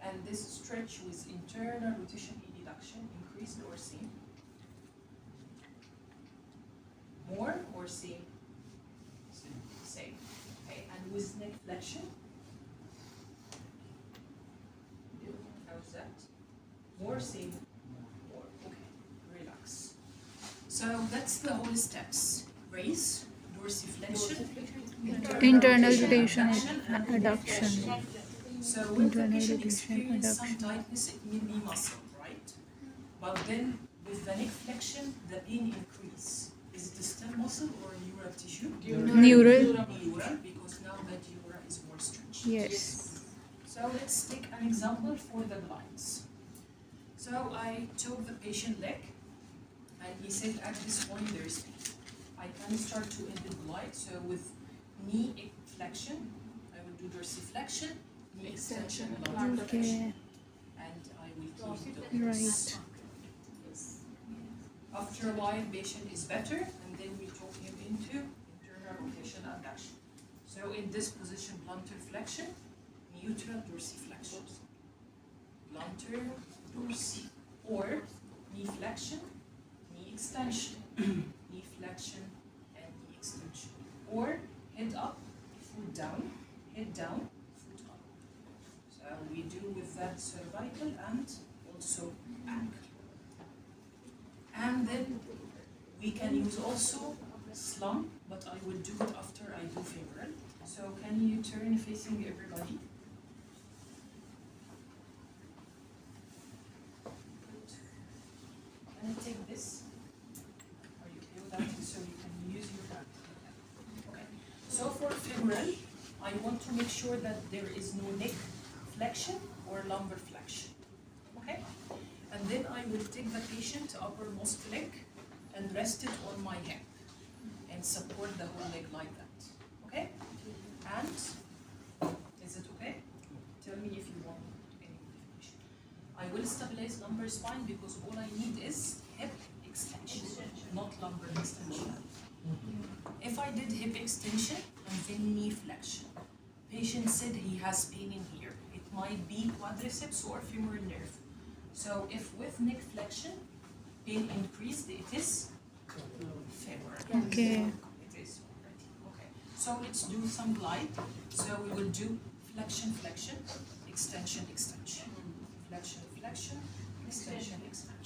And this stretch with internal rotation deduction, increased or same? More or same? Same. Okay, and with neck flexion? How's that? More, same? More. Okay, relax. So that's the whole steps. Raise, dorsiflexion, Internal rotation, and adduction. So when the Internal patient rotation, experiences some adduction. tightness, it may be muscle, right? But then with the neck flexion, the pain increase. Is it still muscle or neural tissue? Neural. Neural, because now the dura is more stretched. Yes. So let's take an example for the glides. So I took the patient leg, and he said at this point there is pain. I can start to end the glide. So with knee flexion, I will do dorsiflexion, knee extension, lumbar flexion, Okay. and I will keep doing Right. this. After a while, patient is better, and then we talk him into internal rotation adduction. So in this position, plantar flexion, neutral dorsiflexion. Plantar dorsi, or knee flexion, knee extension, knee flexion, and knee extension, or head up, foot down, head down, foot up. So we do with that cervical and also ankle. And then we can use also slump, but I will do it after I do femoral. So can you turn facing everybody? Good. Can I take this? Are you okay with that? So you can use your hand. Okay. So for femoral, I want to make sure that there is no neck flexion or lumbar flexion. Okay? And then I will take the patient uppermost leg and rest it on my hip and support the whole leg like that. Okay? And is it okay? Tell me if you want any definition. I will stabilize lumbar spine because all I need is hip extension, not lumbar extension. If I did hip extension and then knee flexion, patient said he has pain in here. It might be quadriceps or femoral nerve. So if with neck flexion, pain increased, it is femoral. Okay. It is already. Okay. So let's do some glide. So we will do flexion, flexion, extension, extension. Flexion, flexion, extension, extension.